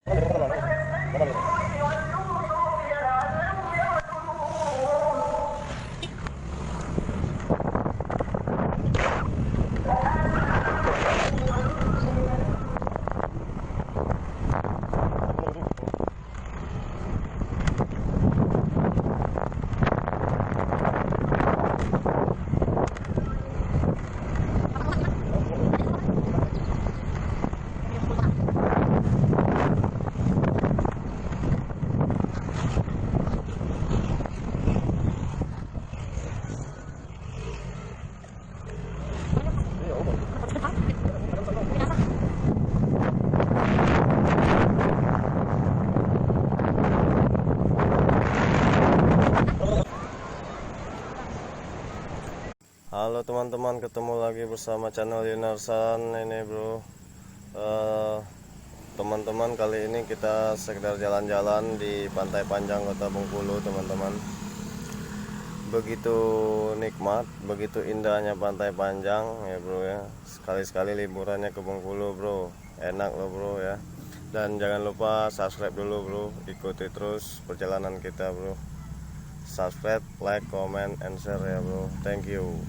Halo teman-teman, ketemu lagi bersama channel Yunarsan ini bro. Teman-teman, kali ini kita sekedar jalan-jalan di Pantai Panjang Kota Bengkulu teman-teman. Begitu nikmat, begitu indahnya Pantai Panjang ya bro ya. Sekali-sekali liburannya ke Bengkulu bro, enak loh bro ya. Dan jangan lupa subscribe dulu bro, ikuti terus perjalanan kita bro. Subscribe, like, comment, and share ya bro. Thank you.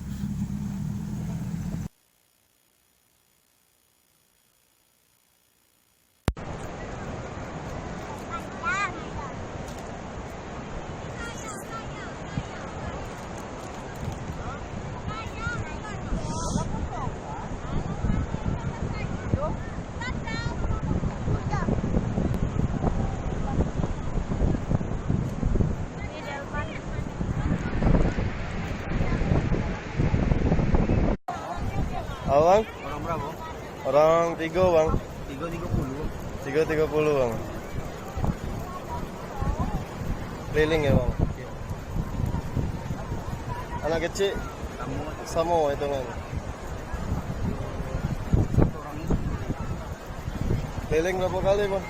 Bang? Orang berapa? Orang 3 bang. 3.30. 3.30 bang. Keliling ya bang. Ya. Anak kecil sama hitungan. Keliling berapa kali bang?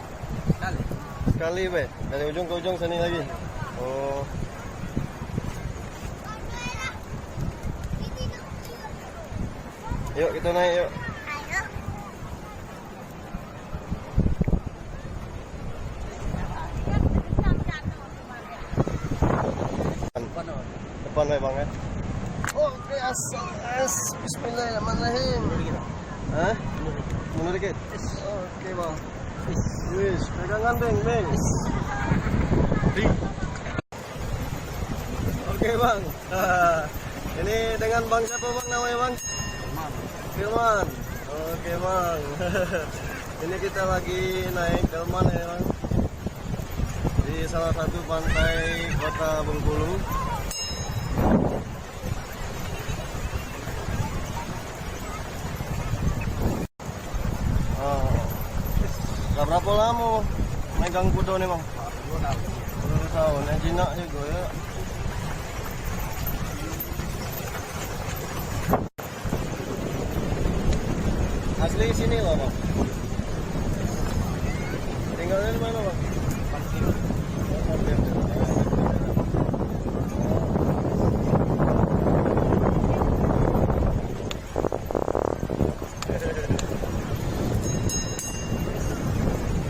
Sekali be. Dari ujung ke ujung sini lagi. Oh. Yuk kita naik yuk. Depan ya bang ya. Oke, bismillahirrahmanirrahim. Hah? Mundur dikit. Oke bang. Wis, pegangan beng. Oke bang. Ini dengan bang siapa bang namanya bang? Delman. Oke bang. Ini kita lagi naik Delman ya bang, di salah satu pantai Kota Bengkulu. Gak berapa lama megang kudo nih bang? 10 tahun. Yang jinak juga ya. Asli sini loh bang. Tinggalnya di mana bang?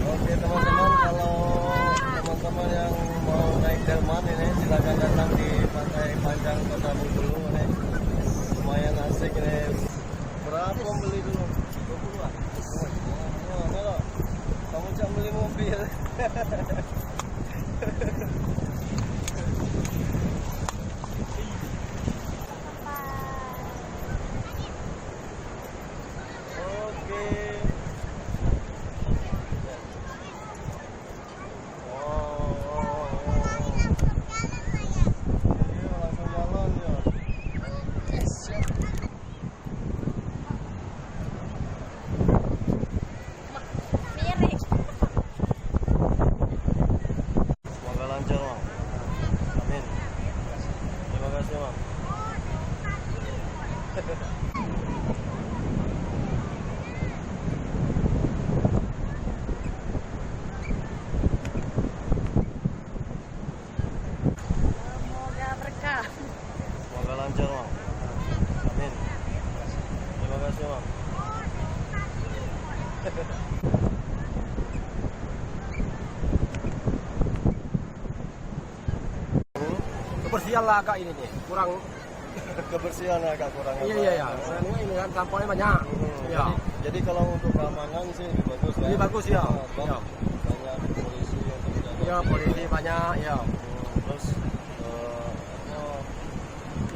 Oke teman-teman, kalau teman-teman yang mau naik delman ini silakan datang di Pantai Panjang Kota Bengkulu ini. Lumayan asik ini. Berapa beli dulu? 20-an. Oh, kalau kamu cak beli mobil. kebersihan lah agak ini nih, kurang. Kebersihan agak kurang. Iya. Ini kan sampahnya banyak. Iya. Jadi kalau untuk keamanan sih lebih bagus lah. Lebih bagus ya. Iya. Banyak polisi yang terjaga. Iya, polisi banyak ya. Terus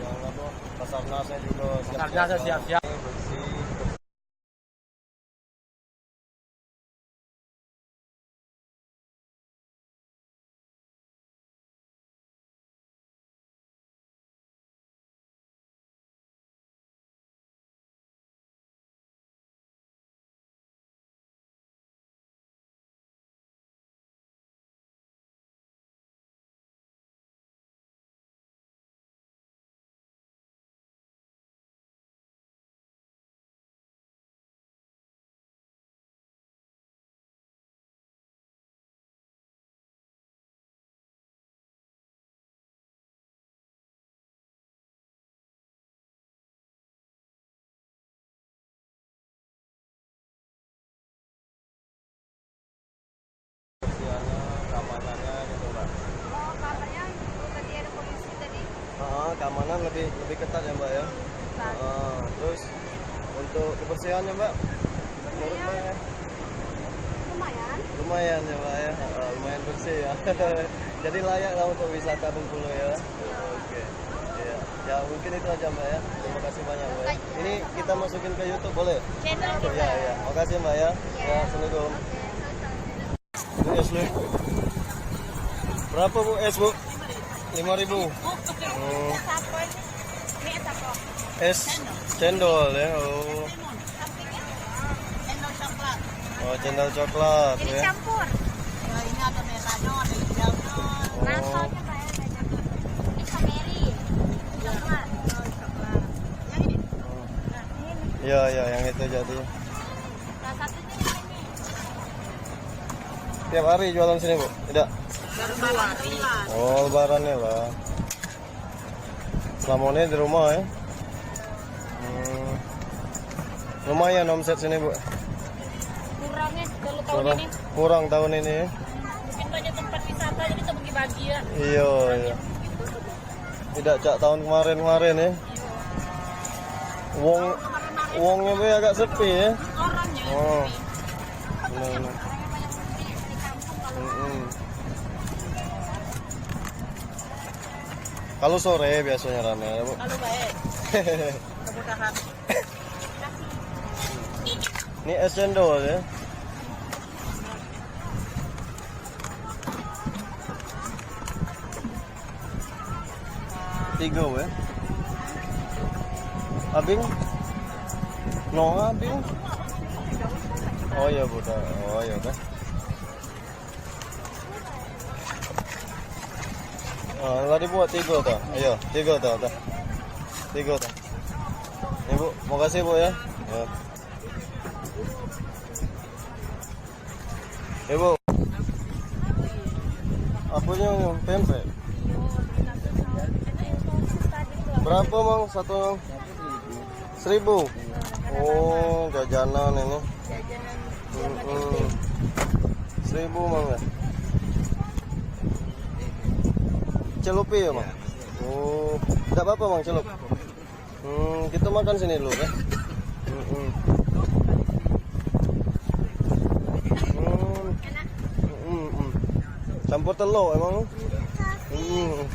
yang apa? Basarnasnya juga Basarnasnya siap-siap. bersih. Keamanannya gitu Mbak. Oh, katanya tadi ada polisi tadi. Keamanan lebih ketat ya Mbak ya. Terus untuk kebersihannya Mbak, menurut Mbak ya? Lumayan ya Mbak ya, lumayan bersih ya. Jadi layak lah untuk wisata Bengkulu ya. Oke. Ya. Ya mungkin itu aja Mbak ya. Terima kasih banyak Mbak. Ya. Ini kita masukin ke YouTube boleh? Channel kita. Ya. Makasih Mbak ya. Ya, Assalamualaikum. Ini es lu. Berapa Bu es Bu? 5.000. Oh. Es cendol ya. Oh. Oh, cendol coklat Jadi ya. campur. Ya, ini ada merahnya, ada hijaunya. Nasonya Pak ya, ini strawberry. Coklat. Coklat. Yang ini? Iya, yang itu jadi. Salah satunya ini. Tiap hari jualan sini Bu? Tidak. Lebaran. Oh, lebaran ya lah. Selama ini di rumah ya. Lumayan omset sini Bu. Kurangnya kalau tahun ini. Kurang tahun ini. Mungkin banyak tempat wisata jadi kita bagi-bagi ya. Iya. Tidak cak tahun kemarin ya. Uangnya be agak sepi ya. Orangnya. Oh. Benar. Orangnya banyak sepi di kampung kalau Kalau sore biasanya ramai ya Bu. Kalau baik. Kemudahan. Ini es cendol ya. Tiga ya. Abing? No abing? Oh iya Buddha. Oh iya dah. Tadi buat tiga tak? Ayo, tiga tak? Tiga tak? Ini Bu, makasih Bu ya. Ya. Ibu, apanya pempek? Berapa mang satu? 1.000. Oh, jajanan ini. 1.000 mang ya. Celup ya mang. Oh, tidak apa-apa mang celup. Kita makan sini dulu ya. Campur telur emang.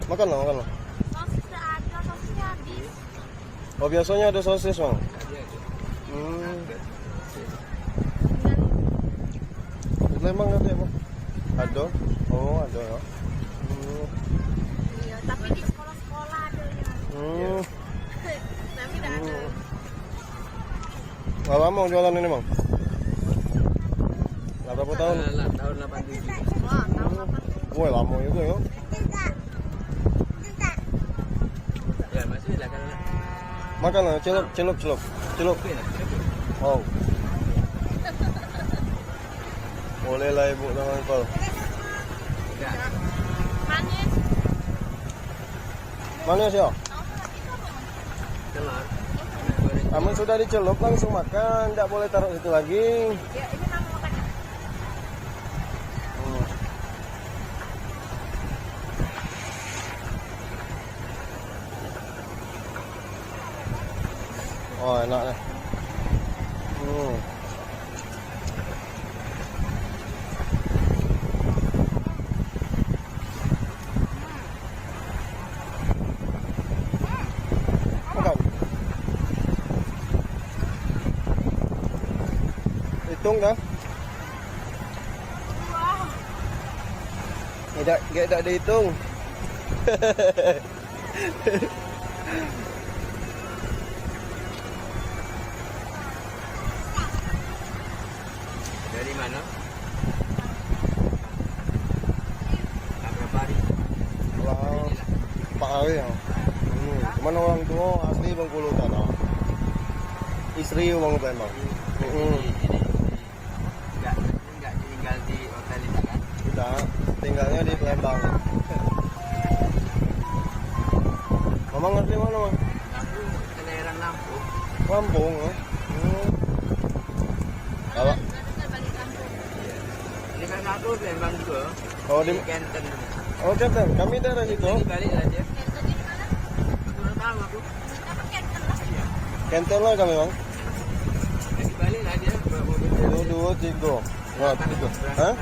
Makan lah. sosis ada, sosisnya habis. Oh biasanya ada sosis bang. Memang ada ya bang? Ada. Oh ada ya. Iya, tapi di sekolah-sekolah ada ya. Tapi tidak ada. Nggak lama jualan ini bang? Berapa tahun? Tahun 87. Wah, tahu apa? Wah lama juga ya. Ya, masih silakan. Makan lah, celup. Oh. Boleh lah ibu dengan kol. Manis. Manis ya? Telur. Kamu sudah dicelup langsung makan, tidak boleh taruh situ lagi. Ya, ini kamu makan. Oh, enak nih. Makan. Hitung kan? Tidak dihitung. Dari mana? Berapa hari? Wow, 4 hari ya. Cuman orang tua asli Bengkulu sana. Istri orang Palembang. Enggak tinggal di hotel ini kan? Tidak, tinggalnya di Palembang. Mama ngerti mana, Bang? Aku kelahiran Lampung. Lampung, ya? Kalau Ini kan aku Palembang juga. oh di Kenten. oh Captain, kami daerah situ. Jadi balik aja. Kenten di mana? Aku udah tahu aku. Apa kenten lah? Kenten lah kami, Bang. Jadi balik aja. Bawa mobil. 1, 2, 3. Nah, 3. Hah?